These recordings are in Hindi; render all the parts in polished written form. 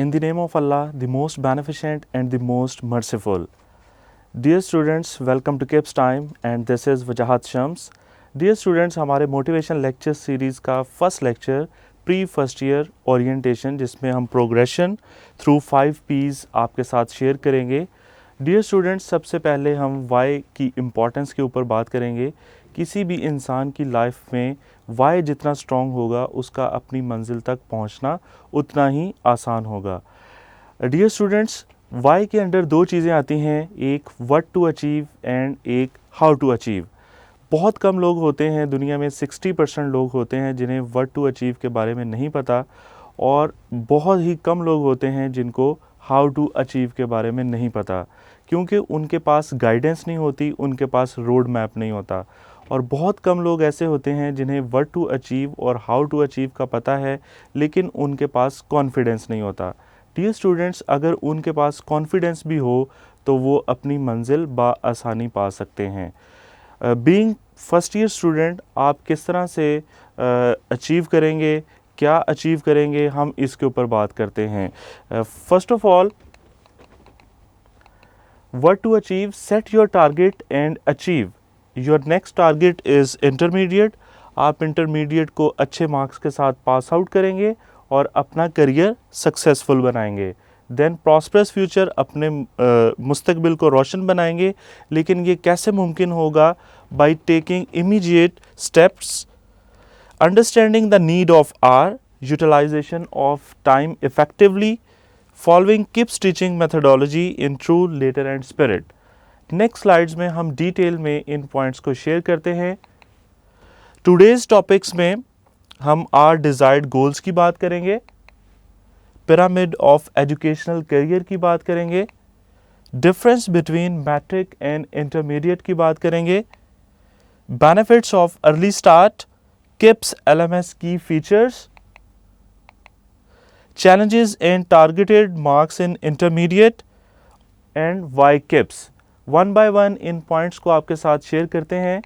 In the name of Allah, the most beneficent and the most merciful. Dear students, welcome to Kips Time and this is Wajahat Shams. Dear students, हमारे मोटिवेशन लेक्चर सीरीज़ का first lecture pre first year orientation जिसमें हम प्रोग्रेशन थ्रू 5 P's आपके साथ शेयर करेंगे. डियर स्टूडेंट्स, सबसे पहले हम वाई की इम्पोर्टेंस के ऊपर बात करेंगे. किसी भी इंसान की लाइफ में वाई जितना स्ट्रॉन्ग होगा उसका अपनी मंजिल तक पहुंचना उतना ही आसान होगा. डियर स्टूडेंट्स, वाई के अंडर दो चीज़ें आती हैं, एक व्हाट टू अचीव एंड एक हाउ टू अचीव. बहुत कम लोग होते हैं दुनिया में, 60% लोग होते हैं जिन्हें व्हाट टू अचीव के बारे में नहीं पता और बहुत ही कम लोग होते हैं जिनको हाउ टू अचीव के बारे में नहीं पता, क्योंकि उनके पास गाइडेंस नहीं होती, उनके पास रोड मैप नहीं होता. और बहुत कम लोग ऐसे होते हैं जिन्हें व्हाट टू अचीव और हाउ टू अचीव का पता है लेकिन उनके पास कॉन्फिडेंस नहीं होता. डियर स्टूडेंट्स, अगर उनके पास कॉन्फिडेंस भी हो तो वो अपनी मंजिल बाआसानी पा सकते हैं. बीइंग फर्स्ट ईयर स्टूडेंट, आप किस तरह से अचीव करेंगे, क्या अचीव करेंगे, हम इसके ऊपर बात करते हैं. First of all, what to achieve, set your target and achieve. Your next target is intermediate. आप इंटरमीडिएट को अच्छे मार्क्स के साथ पास आउट करेंगे और अपना करियर सक्सेसफुल बनाएंगे. देन प्रॉस्परस फ्यूचर, अपने मुस्तकबिल को रोशन बनाएंगे. लेकिन ये कैसे मुमकिन होगा? By taking immediate steps, understanding the need of hour, utilization of time effectively, following KIPS teaching methodology in true letter and spirit. Next slides में हम डिटेल में इन पॉइंट्स को शेयर करते हैं. टुडेज टॉपिक्स में हम आर डिज़ायर्ड गोल्स की बात करेंगे, पिरामिड ऑफ एजुकेशनल करियर की बात करेंगे, difference between matric and intermediate की बात करेंगे, benefits of early start, KIPS LMS की features, challenges and targeted marks in intermediate and why KIPS. One by one इन पॉइंट्स को आपके साथ शेयर करते हैं.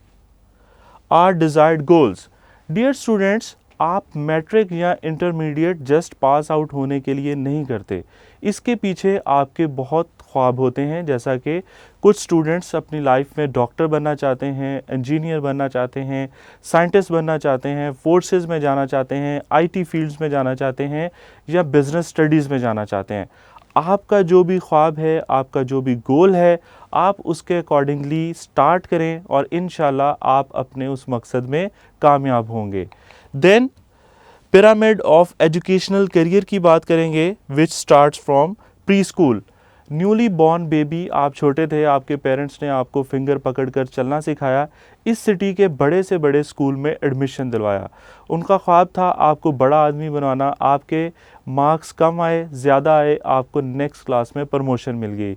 Are desired goals. Dear students, आप मैट्रिक या इंटरमीडिएट जस्ट पास आउट होने के लिए नहीं करते. इसके पीछे आपके बहुत ख्वाब होते हैं. जैसा कि कुछ स्टूडेंट्स अपनी लाइफ में डॉक्टर बनना चाहते हैं, इंजीनियर बनना चाहते हैं, साइंटिस्ट बनना चाहते हैं, फोर्सेस में जाना चाहते हैं, आईटी फील्ड्स में जाना चाहते हैं या बिजनेस स्टडीज़ में जाना चाहते हैं. आपका जो भी ख्वाब है, आपका जो भी गोल है, आप उसके अकॉर्डिंगली स्टार्ट करें और इंशाल्लाह आप अपने उस मकसद में कामयाब होंगे. Then pyramid of educational career की बात करेंगे, which starts from pre school. Newly born baby, आप छोटे थे, आपके पेरेंट्स ने आपको फिंगर पकड़कर चलना सिखाया, इस सिटी के बड़े से बड़े स्कूल में एडमिशन दिलवाया. उनका ख्वाब था आपको बड़ा आदमी बनवाना. आपके मार्क्स कम आए, ज़्यादा आए, आपको नेक्स्ट क्लास में प्रमोशन मिल गई.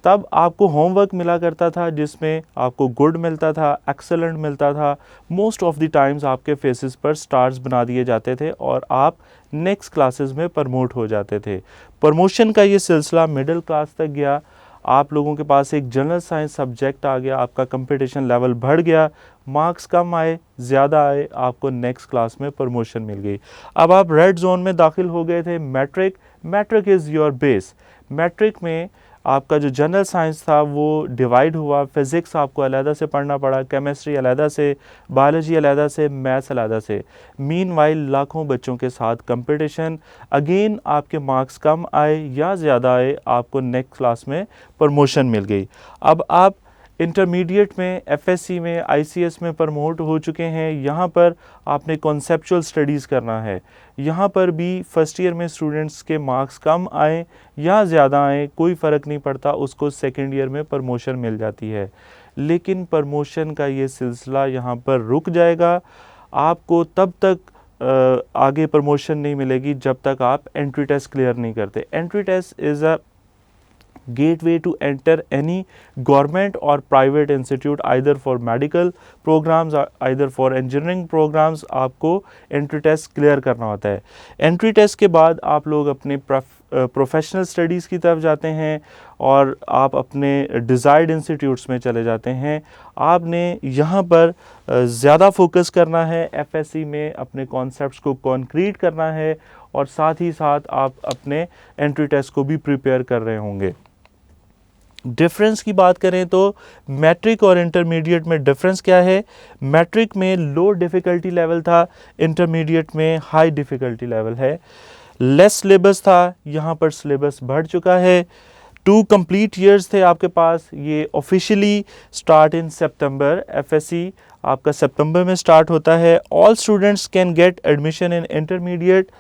तब आपको होमवर्क मिला करता था जिसमें आपको गुड मिलता था, एक्सेलेंट मिलता था. मोस्ट ऑफ द टाइम्स आपके फेसेस पर स्टार्स बना दिए जाते थे और आप नेक्स्ट क्लासेस में प्रमोट हो जाते थे. प्रमोशन का ये सिलसिला मिडिल क्लास तक गया. आप लोगों के पास एक जनरल साइंस सब्जेक्ट आ गया, आपका कंपटीशन लेवल बढ़ गया, मार्क्स कम आए, ज़्यादा आए, आपको नेक्स्ट क्लास में प्रमोशन मिल गई. अब आप रेड जोन में दाखिल हो गए थे. Matric is your base. Matric में आपका जो जनरल साइंस था वो डिवाइड हुआ. फिज़िक्स आपको अलहदा से पढ़ना पड़ा, केमिस्ट्री अलहदा से, बायोलॉजी अलहदा से, मैथ्स अलहदा से. मीनवाइल लाखों बच्चों के साथ कंपटीशन. अगेन आपके मार्क्स कम आए या ज़्यादा आए, आपको नेक्स्ट क्लास में प्रमोशन मिल गई. अब आप इंटरमीडिएट में, एफएससी में, आईसीएस में प्रमोट हो चुके हैं. यहाँ पर आपने कॉन्सेप्चुअल स्टडीज़ करना है. यहाँ पर भी फर्स्ट ईयर में स्टूडेंट्स के मार्क्स कम आए या ज़्यादा आए, कोई फ़र्क नहीं पड़ता, उसको सेकेंड ईयर में प्रमोशन मिल जाती है. लेकिन प्रमोशन का ये सिलसिला यहाँ पर रुक जाएगा. आपको तब तक आगे प्रमोशन नहीं मिलेगी जब तक आप एंट्री टेस्ट क्लियर नहीं करते. Entry test is a gateway to enter any government or private institute, either for medical programs or either for engineering programs. आपको एंट्री टेस्ट क्लियर करना होता है. एंट्री टेस्ट के बाद आप लोग अपने प्रोफेशनल स्टडीज़ की तरफ जाते हैं और आप अपने डिज़ायर्ड इंस्टीट्यूट्स में चले जाते हैं. आपने यहाँ पर ज़्यादा फोकस करना है. एफएससी में अपने कॉन्सेप्ट्स को कॉन्क्रीट करना है और साथ ही साथ आप अपने एंट्री टेस्ट को भी प्रिपेयर कर रहे होंगे। डिफरेंस की बात करें तो मैट्रिक और इंटरमीडिएट में डिफरेंस क्या है? मैट्रिक में लो डिफ़िकल्टी लेवल था, इंटरमीडिएट में हाई डिफ़िकल्टी लेवल है। लेस सिलेबस था, यहाँ पर सिलेबस बढ़ चुका है। 2 कंप्लीट ईयर्स थे आपके पास। ये officially start in September, FSc आपका सितंबर में स्टार्ट होता है। All students can get admission in intermediate.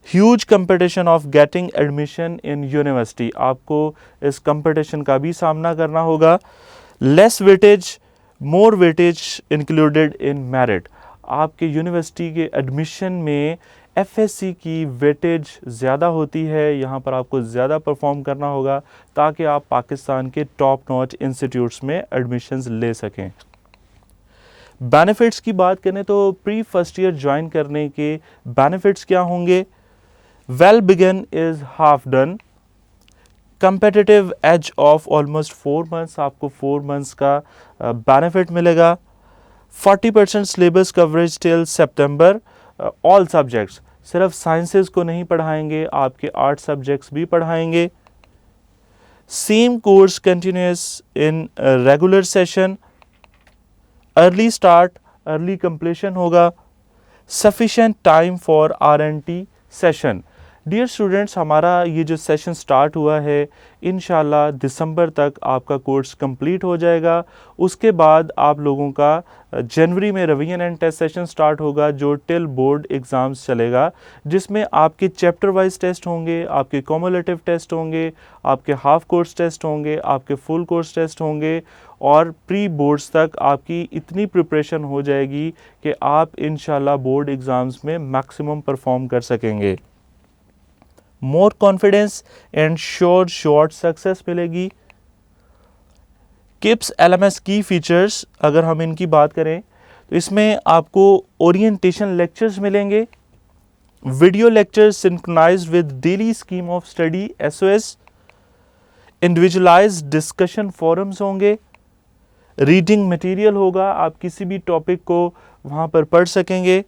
Huge competition of getting admission in university, आपको इस कंपटीशन का भी सामना करना होगा। Less weightage, more weightage included in merit, आपके यूनिवर्सिटी के एडमिशन में एफएससी की वेटेज ज़्यादा होती है, यहाँ पर आपको ज़्यादा परफॉर्म करना होगा ताकि आप पाकिस्तान के टॉप नॉच इंस्टीट्यूट्स में एडमिशन्स ले सकें। बेनिफिट्स की बात करें तो प्री फर्स्ट ईयर ज्वाइन करने के बेनिफिट्स क्या होंगे? Well begin is half done, competitive edge of almost 4 months, आपको 4 मंथ्स का बेनिफिट मिलेगा। 40% सिलेबस कवरेज टिल सितंबर, ऑल सब्जेक्ट्स, सिर्फ साइंसेस को नहीं पढ़ाएंगे, आपके आर्ट सब्जेक्ट्स भी पढ़ाएंगे। Same course continues in regular session, early start early completion होगा। Sufficient time for R&T session. Dear students, हमारा ये जो सेशन स्टार्ट हुआ है, इंशाल्लाह दिसंबर तक आपका कोर्स कंप्लीट हो जाएगा। उसके बाद आप लोगों का जनवरी में revision and test session start होगा जो टिल बोर्ड एग्ज़ाम्स चलेगा, जिसमें आपके चैप्टर वाइज टेस्ट होंगे, आपके कॉमुलेटिव टेस्ट होंगे, आपके हाफ कोर्स टेस्ट होंगे, आपके फुल कोर्स टेस्ट होंगे और प्री बोर्ड्स तक आपकी इतनी प्रिपरेशन हो जाएगी कि आप इंशाल्लाह बोर्ड एग्ज़ाम्स में मैक्सिमम परफॉर्म कर सकेंगे। More confidence and short success मिलेगी। किप्स LMS की फीचर्स अगर हम इनकी बात करें तो इसमें आपको ओरिएंटेशन लेक्चर्स मिलेंगे, video lectures synchronized with daily scheme of study SOS, individualized discussion forums होंगे, रीडिंग मटेरियल होगा, आप किसी भी टॉपिक को वहाँ पर पढ़ सकेंगे।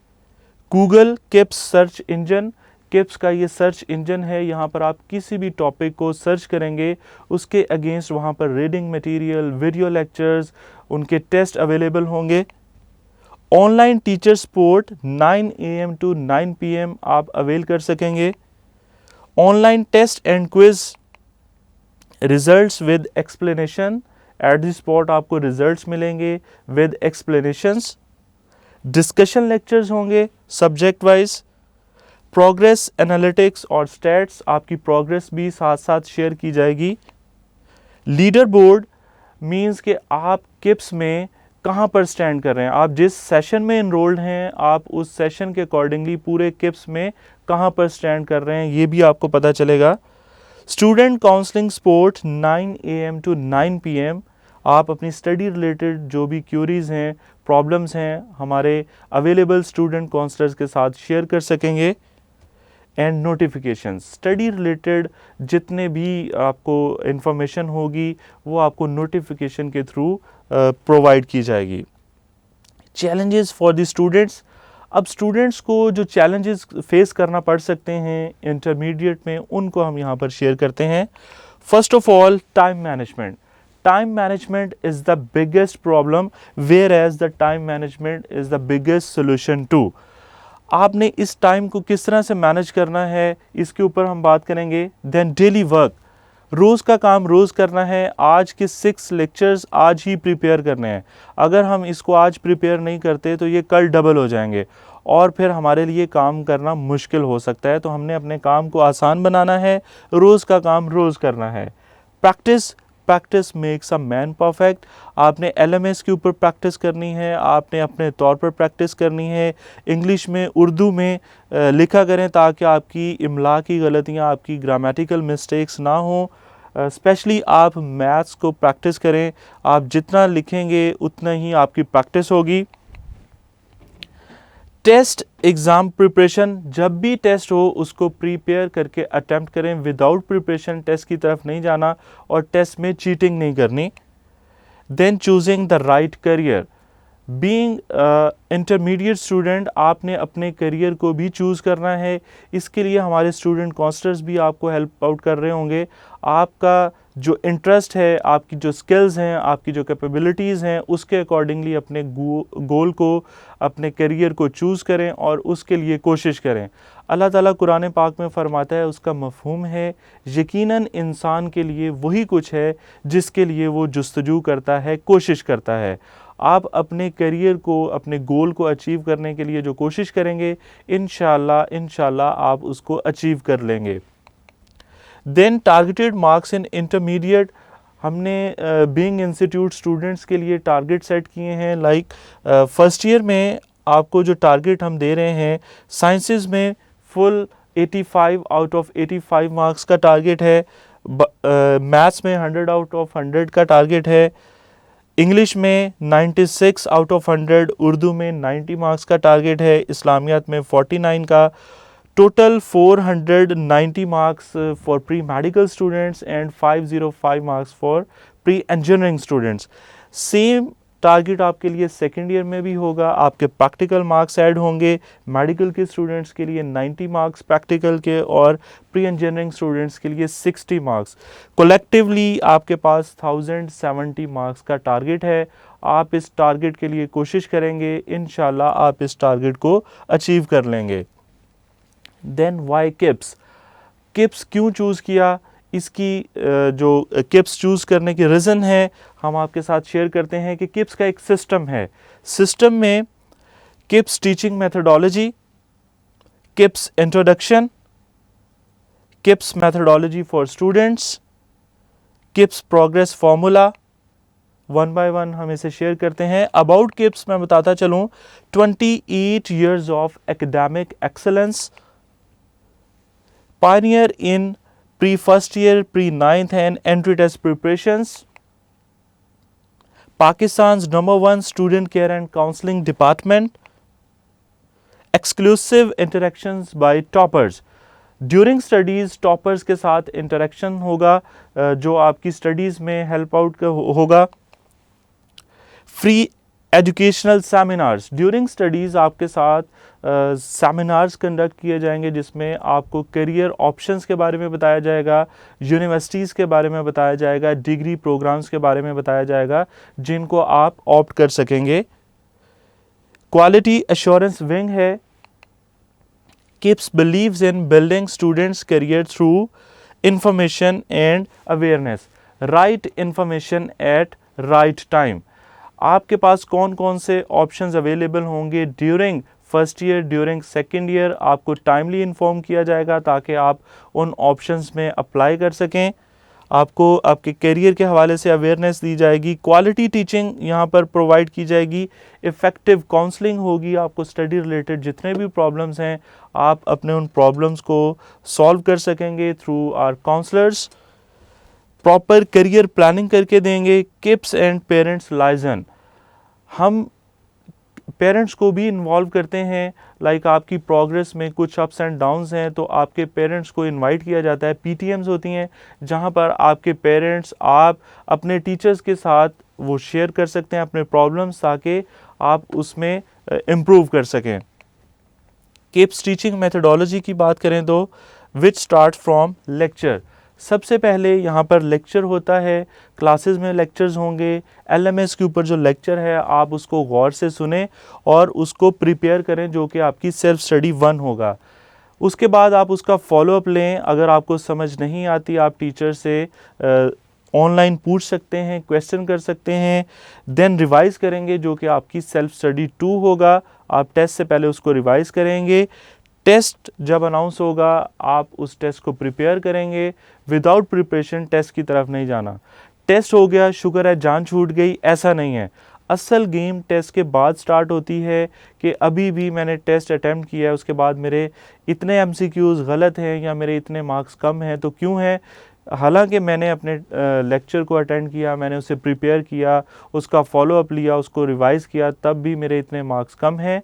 Google KIPS search engine, KIPS का ये सर्च इंजन है, यहाँ पर आप किसी भी टॉपिक को सर्च करेंगे उसके अगेंस्ट वहाँ पर रीडिंग मटेरियल, वीडियो लेक्चर्स, उनके टेस्ट अवेलेबल होंगे। Online teacher support 9 AM to 9 PM आप अवेल कर सकेंगे। Online test and quiz results with explanation, at the spot आपको रिजल्ट्स मिलेंगे विद एक्सप्लेनेशंस। डिस्कशन लेक्चर्स होंगे सब्जेक्ट वाइज। प्रोग्रेस एनालिटिक्स और स्टैट्स, आपकी प्रोग्रेस भी साथ साथ शेयर की जाएगी। लीडर बोर्ड मीन्स कि आप किप्स में कहाँ पर स्टैंड कर रहे हैं, आप जिस सेशन में इनरोल्ड हैं आप उस सेशन के अकॉर्डिंगली पूरे किप्स में कहाँ पर स्टैंड कर रहे हैं ये भी आपको पता चलेगा। Student counselling support 9 AM to 9 PM, आप अपनी स्टडी रिलेटेड जो भी क्यूरीज हैं, प्रॉब्लम्स हैं, हमारे अवेलेबल स्टूडेंट काउंसलर्स के साथ शेयर कर सकेंगे। एंड नोटिफिकेशन, स्टडी रिलेटेड जितने भी आपको इंफॉर्मेशन होगी वो आपको नोटिफिकेशन के थ्रू प्रोवाइड की जाएगी। चैलेंजेस फॉर द स्टूडेंट्स, अब स्टूडेंट्स को जो चैलेंजेस फेस करना पड़ सकते हैं इंटरमीडिएट में उनको हम यहाँ पर शेयर करते हैं। First of all time management, time management is the biggest problem, whereas the time management is the biggest solution too. आपने इस टाइम को किस तरह से मैनेज करना है इसके ऊपर हम बात करेंगे। देन डेली वर्क, रोज़ का काम रोज़ करना है। आज के 6 लेक्चर्स आज ही प्रिपेयर करने हैं, अगर हम इसको आज प्रिपेयर नहीं करते तो ये कल डबल हो जाएंगे और फिर हमारे लिए काम करना मुश्किल हो सकता है। तो हमने अपने काम को आसान बनाना है, रोज़ का काम रोज़ करना है। Practice makes a man perfect, आपने LMS के ऊपर प्रैक्टिस करनी है, आपने अपने तौर पर प्रैक्टिस करनी है। इंग्लिश में, उर्दू में लिखा करें ताकि आपकी इमला की गलतियाँ, आपकी ग्रामेटिकल मिस्टेक्स ना हो। स्पेशली आप मैथ्स को प्रैक्टिस करें, आप जितना लिखेंगे उतना ही आपकी प्रैक्टिस होगी। टेस्ट एग्ज़ाम प्रिपरेशन, जब भी टेस्ट हो उसको प्रिपेयर करके अटैम्प्ट करें, विदाउट प्रिपरेशन टेस्ट की तरफ नहीं जाना और टेस्ट में चीटिंग नहीं करनी। Then choosing the right career, being intermediate student आपने अपने करियर को भी चूज़ करना है। इसके लिए हमारे स्टूडेंट काउंसलर्स भी आपको हेल्प आउट कर रहे होंगे। आपका जो इंटरेस्ट है, आपकी जो स्किल्स हैं, आपकी जो कैपेबिलिटीज़ हैं, उसके अकॉर्डिंगली अपने गोल को, अपने करियर को चूज़ करें और उसके लिए कोशिश करें। अल्लाह ताला कुरान पाक में फ़रमाता है, उसका मफ़हूम है, यकीनन इंसान के लिए वही कुछ है जिसके लिए वो जुस्तजू करता है, कोशिश करता है। आप अपने करियर को, अपने गोल को अचीव करने के लिए जो कोशिश करेंगे, इंशाल्लाह आप उसको अचीव कर लेंगे। Then targeted marks in intermediate, हमने बीइंग इंस्टीट्यूट स्टूडेंट्स के लिए टारगेट सेट किए हैं। लाइक फर्स्ट ईयर में आपको जो टारगेट हम दे रहे हैं, साइंसेस में फुल 85 आउट ऑफ 85 मार्क्स का टारगेट है, मैथ्स में 100 आउट ऑफ 100 का टारगेट है, इंग्लिश में 96 आउट ऑफ 100, उर्दू में 90 मार्क्स का टारगेट है, इस्लामियात में 49 का, total 490 marks for pre medical students and 505 marks for pre engineering students. Same target आपके लिए सेकेंड ईयर में भी होगा। आपके प्रैक्टिकल मार्क्स ऐड होंगे। मेडिकल के स्टूडेंट्स के लिए 90 मार्क्स प्रैक्टिकल के और प्री इंजीनियरिंग स्टूडेंट्स के लिए 60 मार्क्स। कलेक्टिवली आपके पास 1070 मार्क्स का टारगेट है। आप इस टारगेट के लिए कोशिश करेंगे, इंशाल्लाह आप इस टारगेट को अचीव कर लेंगे। देन वाई किप्स, किप्स क्यों चूज़ किया, इसकी जो किप्स चूज़ करने की रीज़न है हम आपके साथ शेयर करते हैं कि किप्स का एक सिस्टम है। सिस्टम में KIPS teaching methodology, KIPS introduction, KIPS methodology for students, KIPS progress formula, one by one हम इसे शेयर करते हैं। अबाउट किप्स मैं बताता चलूँ, 28 years of academic excellence, pioneer in pre-first year, pre-9th and entry test preparations, Pakistan's #1 student care and counseling department, exclusive interactions by toppers, during studies toppers के साथ इंटरेक्शन होगा जो आपकी स्टडीज़ में हेल्प आउट होगा। Free educational seminars, during studies आपके साथ सेमिनार्स कंडक्ट किए जाएंगे जिसमें आपको करियर ऑप्शंस के बारे में बताया जाएगा, यूनिवर्सिटीज़ के बारे में बताया जाएगा, डिग्री प्रोग्राम्स के बारे में बताया जाएगा जिनको आप ऑप्ट कर सकेंगे। क्वालिटी एश्योरेंस विंग है। KIPS believes in building students career through information and awareness, right information at right time. आपके पास कौन कौन से ऑप्शंस अवेलेबल होंगे during first year, during second year, आपको टाइमली इन्फॉर्म किया जाएगा ताकि आप उन ऑप्शंस में अप्लाई कर सकें। आपको आपके करियर के हवाले से अवेयरनेस दी जाएगी। क्वालिटी टीचिंग यहाँ पर प्रोवाइड की जाएगी। इफ़ेक्टिव काउंसलिंग होगी। आपको स्टडी रिलेटेड जितने भी प्रॉब्लम्स हैं आप अपने उन प्रॉब्लम्स को सॉल्व कर सकेंगे through our counsellors. Proper career planning करके देंगे। किप्स एंड पेरेंट्स लाइजन, हम पेरेंट्स को भी इन्वॉल्व करते हैं। लाइक आपकी प्रोग्रेस में कुछ अप्स एंड डाउन्स हैं तो आपके पेरेंट्स को इनवाइट किया जाता है। पीटीएम्स होती हैं जहां पर आपके पेरेंट्स आप अपने टीचर्स के साथ वो शेयर कर सकते हैं अपने प्रॉब्लम्स ताकि आप उसमें इम्प्रूव कर सकें। किप्स टीचिंग मेथोडोलॉजी की बात करें तो विच स्टार्ट फ्रॉम लेक्चर, सबसे पहले यहाँ पर लेक्चर होता है। क्लासेस में लेक्चर्स होंगे। एलएमएस के ऊपर जो लेक्चर है आप उसको गौर से सुने और उसको प्रिपेयर करें जो कि आपकी सेल्फ स्टडी 1 होगा। उसके बाद आप उसका फॉलोअप लें। अगर आपको समझ नहीं आती आप टीचर से ऑनलाइन पूछ सकते हैं, क्वेश्चन कर सकते हैं। देन रिवाइज़ करेंगे जो कि आपकी सेल्फ स्टडी 2 होगा। आप टेस्ट से पहले उसको रिवाइज़ करेंगे। टेस्ट जब अनाउंस होगा आप उस टेस्ट को प्रिपेयर करेंगे। विदाउट प्रिपरेशन टेस्ट की तरफ नहीं जाना। टेस्ट हो गया शुक्र है जान छूट गई, ऐसा नहीं है। असल गेम टेस्ट के बाद स्टार्ट होती है कि अभी भी मैंने टेस्ट अटैम्प्ट किया है, उसके बाद मेरे इतने एमसीक्यूज़ गलत हैं या मेरे इतने मार्क्स कम हैं तो क्यों है। हालांकि मैंने अपने लेक्चर को अटेंड किया, मैंने उसे प्रिपेयर किया, उसका फॉलोअप लिया, उसको रिवाइज़ किया, तब भी मेरे इतने मार्क्स कम हैं।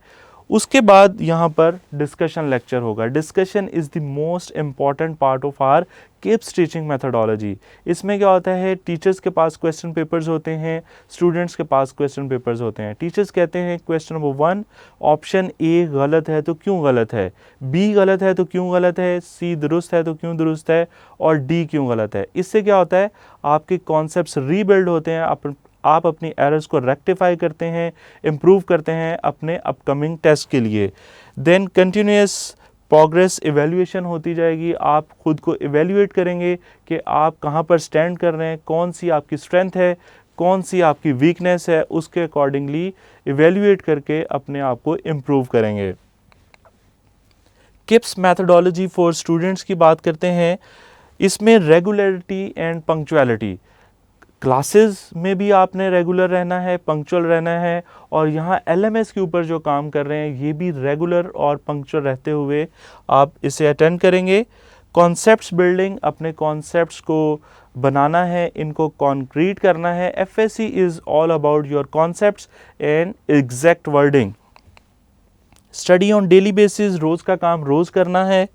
उसके बाद यहाँ पर डिस्कशन लेक्चर होगा। Discussion is the most important part of our KIPS teaching methodology. इसमें क्या होता है, टीचर्स के पास क्वेश्चन पेपर्स होते हैं, स्टूडेंट्स के पास क्वेश्चन पेपर्स होते हैं। टीचर्स कहते हैं क्वेश्चन नंबर 1 ऑप्शन ए गलत है तो क्यों गलत है, बी गलत है तो क्यों गलत है, सी दुरुस्त है तो क्यों दुरुस्त है, और डी क्यों गलत है। इससे क्या होता है, आपके कॉन्सेप्ट्स रीबिल्ड होते हैं, आप अपनी एरर्स को रेक्टिफाई करते हैं, इम्प्रूव करते हैं अपने अपकमिंग टेस्ट के लिए। देन कंटिन्यूस प्रोग्रेस इवैल्यूएशन होती जाएगी, आप खुद को इवैल्यूएट करेंगे कि आप कहाँ पर स्टैंड कर रहे हैं, कौन सी आपकी स्ट्रेंथ है, कौन सी आपकी वीकनेस है, उसके अकॉर्डिंगली इवैल्यूएट करके अपने आप को इम्प्रूव करेंगे। किप्स मैथडोलॉजी फॉर स्टूडेंट्स की बात करते हैं। इसमें रेगुलरिटी एंड पंक्चुअलिटी, क्लासेस में भी आपने रेगुलर रहना है, पंक्चुअल रहना है, और यहाँ एलएमएस के ऊपर जो काम कर रहे हैं ये भी रेगुलर और पंक्चुअल रहते हुए आप इसे अटेंड करेंगे। कॉन्सेप्ट्स बिल्डिंग, अपने कॉन्सेप्ट्स को बनाना है, इनको कॉन्क्रीट करना है। FSC is all about your concepts and exact wording. Study on daily basis, रोज़ का काम रोज़ करना है।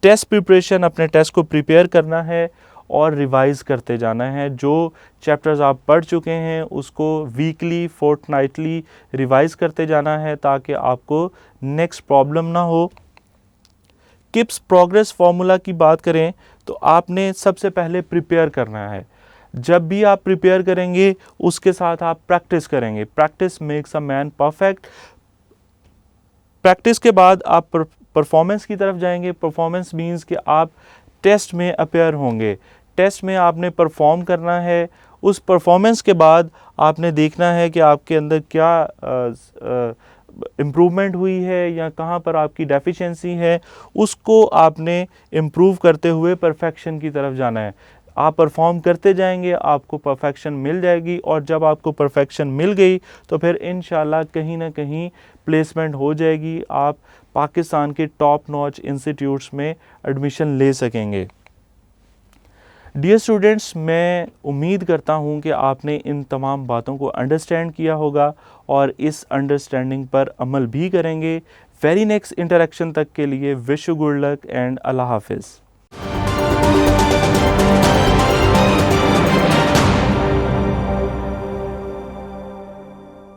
टेस्ट प्रिपरेशन, अपने टेस्ट को प्रिपेयर करना है और रिवाइज करते जाना है। जो चैप्टर्स आप पढ़ चुके हैं उसको वीकली फोर्टनाइटली रिवाइज करते जाना है ताकि आपको नेक्स्ट प्रॉब्लम ना हो। किप्स प्रोग्रेस फार्मूला की बात करें तो आपने सबसे पहले प्रिपेयर करना है। जब भी आप प्रिपेयर करेंगे उसके साथ आप प्रैक्टिस करेंगे। Practice makes a man perfect. Practice के बाद आप परफॉर्मेंस की तरफ जाएंगे। परफॉर्मेंस मीन्स कि आप टेस्ट में अपेयर होंगे, टेस्ट में आपने परफॉर्म करना है। उस परफॉर्मेंस के बाद आपने देखना है कि आपके अंदर क्या इम्प्रूवमेंट हुई है या कहाँ पर आपकी डेफिशिएंसी है, उसको आपने इम्प्रूव करते हुए परफेक्शन की तरफ जाना है। आप परफॉर्म करते जाएंगे, आपको परफेक्शन मिल जाएगी, और जब आपको परफेक्शन मिल गई तो फिर इंशाल्लाह कहीं ना कहीं प्लेसमेंट हो जाएगी, आप पाकिस्तान के टॉप नॉच इंस्टीट्यूट्स में एडमिशन ले सकेंगे। डियर स्टूडेंट्स, मैं उम्मीद करता हूं कि आपने इन तमाम बातों को अंडरस्टैंड किया होगा और इस अंडरस्टैंडिंग पर अमल भी करेंगे। वेरी नेक्स्ट इंटरेक्शन तक के लिए wish you good luck and Allah हाफिज़।